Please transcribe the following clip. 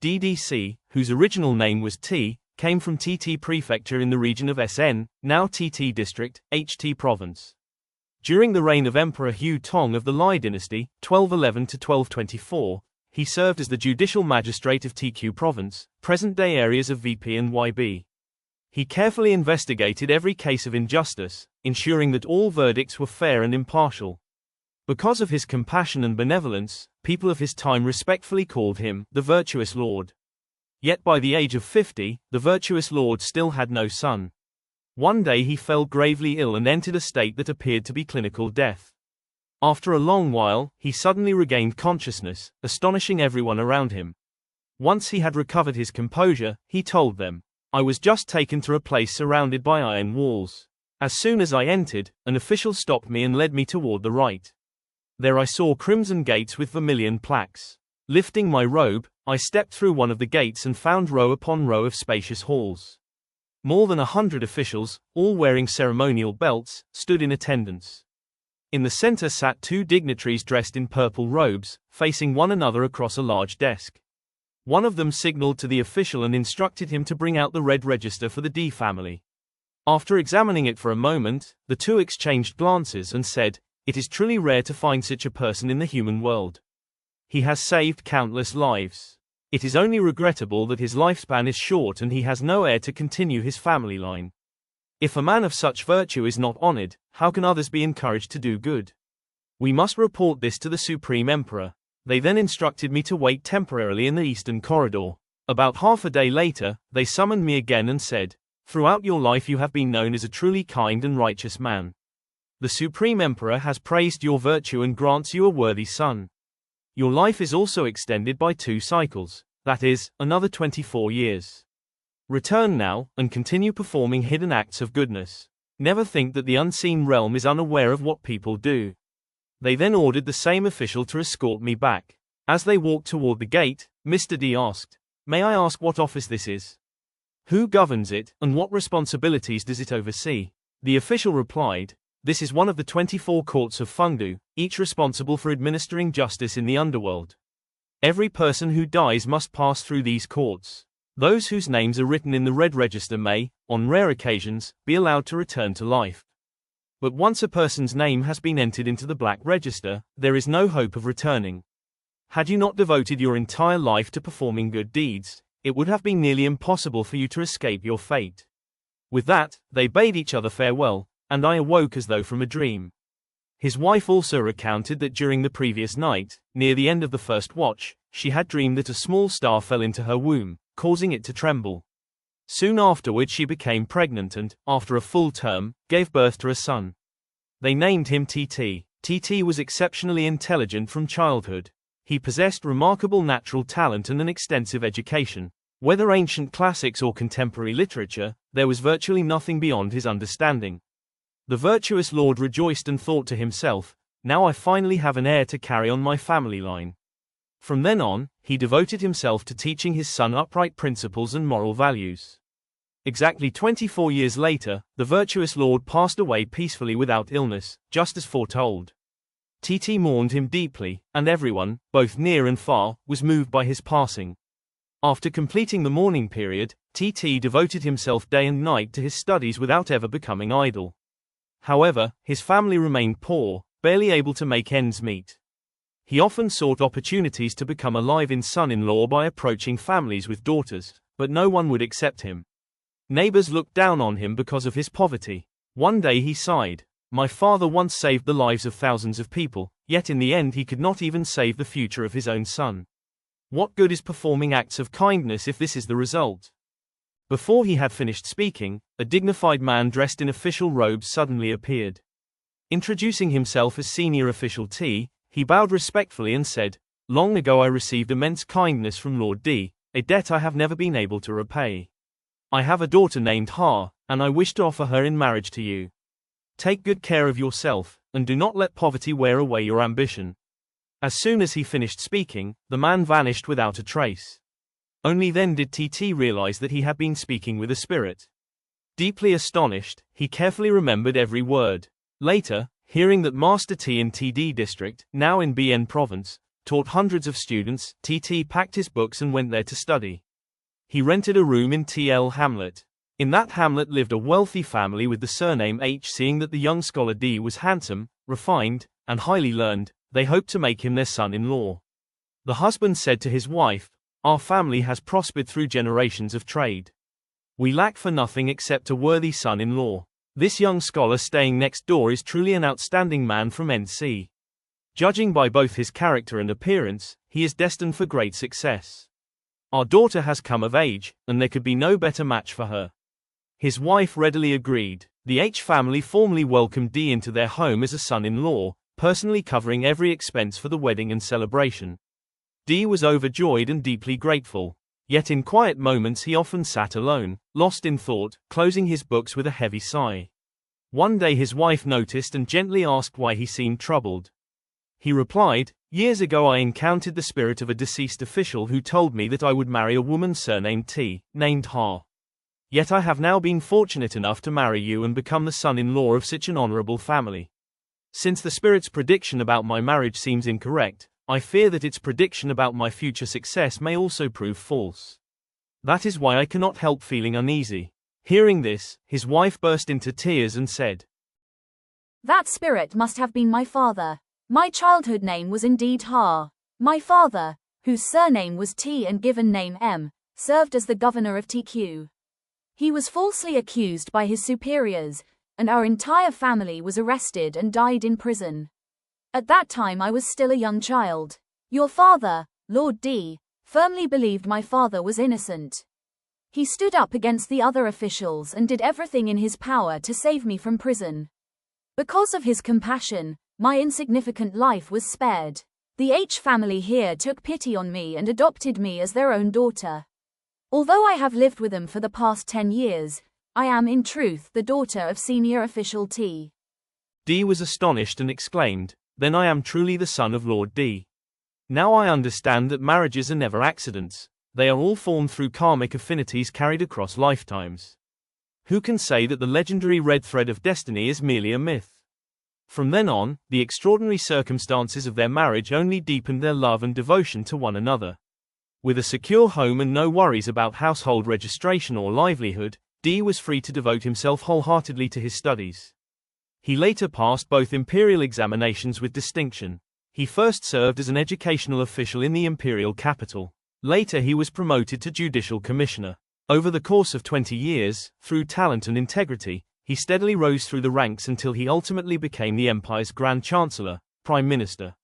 DDC, whose original name was T, came from TT Prefecture in the region of SN, now TT District, HT Province. During the reign of Emperor Hu Tong of the Lai dynasty, 1211 to 1224, he served as the judicial magistrate of TQ Province, present-day areas of VP and YB. He carefully investigated every case of injustice, ensuring that all verdicts were fair and impartial. Because of his compassion and benevolence, people of his time respectfully called him the Virtuous Lord. Yet by the age of 50, the Virtuous Lord still had no son. One day he fell gravely ill and entered a state that appeared to be clinical death. After a long while, he suddenly regained consciousness, astonishing everyone around him. Once he had recovered his composure, he told them, "I was just taken to a place surrounded by iron walls. As soon as I entered, an official stopped me and led me toward the right. There I saw crimson gates with vermilion plaques. Lifting my robe, I stepped through one of the gates and found row upon row of spacious halls. More than 100 officials, all wearing ceremonial belts, stood in attendance. In the center sat 2 dignitaries dressed in purple robes, facing one another across a large desk. One of them signaled to the official and instructed him to bring out the red register for the D family. After examining it for a moment, the 2 exchanged glances and said, 'It is truly rare to find such a person in the human world. He has saved countless lives. It is only regrettable that his lifespan is short and he has no heir to continue his family line. If a man of such virtue is not honored, how can others be encouraged to do good? We must report this to the Supreme Emperor.' They then instructed me to wait temporarily in the eastern corridor. About half a day later, they summoned me again and said, 'Throughout your life you have been known as a truly kind and righteous man. The Supreme Emperor has praised your virtue and grants you a worthy son. Your life is also extended by 2 cycles, that is, another 24 years. Return now, and continue performing hidden acts of goodness. Never think that the unseen realm is unaware of what people do.' They then ordered the same official to escort me back. As they walked toward the gate, Mr. D asked, 'May I ask what office this is? Who governs it, and what responsibilities does it oversee?' The official replied, 'This is one of the 24 courts of Fengdu, each responsible for administering justice in the underworld. Every person who dies must pass through these courts. Those whose names are written in the red register may, on rare occasions, be allowed to return to life. But once a person's name has been entered into the black register, there is no hope of returning. Had you not devoted your entire life to performing good deeds, it would have been nearly impossible for you to escape your fate.' With that, they bade each other farewell, and I awoke as though from a dream." His wife also recounted that during the previous night, near the end of the first watch, she had dreamed that a small star fell into her womb, causing it to tremble. Soon afterward she became pregnant and, after a full term, gave birth to a son. They named him TT. TT was exceptionally intelligent from childhood. He possessed remarkable natural talent and an extensive education. Whether ancient classics or contemporary literature, there was virtually nothing beyond his understanding. The Virtuous Lord rejoiced and thought to himself, "Now I finally have an heir to carry on my family line." From then on, he devoted himself to teaching his son upright principles and moral values. Exactly 24 years later, the Virtuous Lord passed away peacefully without illness, just as foretold. TT mourned him deeply, and everyone, both near and far, was moved by his passing. After completing the mourning period, TT devoted himself day and night to his studies without ever becoming idle. However, his family remained poor, barely able to make ends meet. He often sought opportunities to become a live-in son-in-law by approaching families with daughters, but no one would accept him. Neighbors looked down on him because of his poverty. One day he sighed, "My father once saved the lives of thousands of people, yet in the end he could not even save the future of his own son. What good is performing acts of kindness if this is the result?" Before he had finished speaking, a dignified man dressed in official robes suddenly appeared. Introducing himself as Senior Official T, he bowed respectfully and said, "Long ago I received immense kindness from Lord D, a debt I have never been able to repay. I have a daughter named Ha, and I wish to offer her in marriage to you. Take good care of yourself, and do not let poverty wear away your ambition." As soon as he finished speaking, the man vanished without a trace. Only then did TT realize that he had been speaking with a spirit. Deeply astonished, he carefully remembered every word. Later, hearing that Master T in TD district, now in BN province, taught hundreds of students. TT packed his books and went there to study. He rented a room in TL Hamlet. In that hamlet lived a wealthy family with the surname H. Seeing that the young scholar D was handsome, refined, and highly learned, they hoped to make him their son-in-law. The husband said to his wife, "Our family has prospered through generations of trade. We lack for nothing except a worthy son-in-law. This young scholar staying next door is truly an outstanding man from NC. Judging by both his character and appearance, he is destined for great success. Our daughter has come of age, and there could be no better match for her." His wife readily agreed. The H family formally welcomed D into their home as a son-in-law, personally covering every expense for the wedding and celebration. D was overjoyed and deeply grateful. Yet in quiet moments he often sat alone, lost in thought, closing his books with a heavy sigh. One day his wife noticed and gently asked why he seemed troubled. He replied, "Years ago I encountered the spirit of a deceased official who told me that I would marry a woman surnamed T, named Ha. Yet I have now been fortunate enough to marry you and become the son-in-law of such an honorable family. Since the spirit's prediction about my marriage seems incorrect, I fear that its prediction about my future success may also prove false. That is why I cannot help feeling uneasy." Hearing this, his wife burst into tears and said, "That spirit must have been my father. My childhood name was indeed Ha. My father, whose surname was T and given name M, served as the governor of TQ. He was falsely accused by his superiors, and our entire family was arrested and died in prison. At that time I was still a young child. Your father, Lord D, firmly believed my father was innocent. He stood up against the other officials and did everything in his power to save me from prison. Because of his compassion, my insignificant life was spared. The H family here took pity on me and adopted me as their own daughter. Although I have lived with them for the past 10 years, I am in truth the daughter of senior official T." D was astonished and exclaimed, "Then I am truly the son of Lord D. Now I understand that marriages are never accidents. They are all formed through karmic affinities carried across lifetimes. Who can say that the legendary red thread of destiny is merely a myth?" From then on, the extraordinary circumstances of their marriage only deepened their love and devotion to one another. With a secure home and no worries about household registration or livelihood, D was free to devote himself wholeheartedly to his studies. He later passed both imperial examinations with distinction. He first served as an educational official in the imperial capital. Later he was promoted to judicial commissioner. Over the course of 20 years, through talent and integrity, he steadily rose through the ranks until he ultimately became the empire's Grand Chancellor, Prime Minister.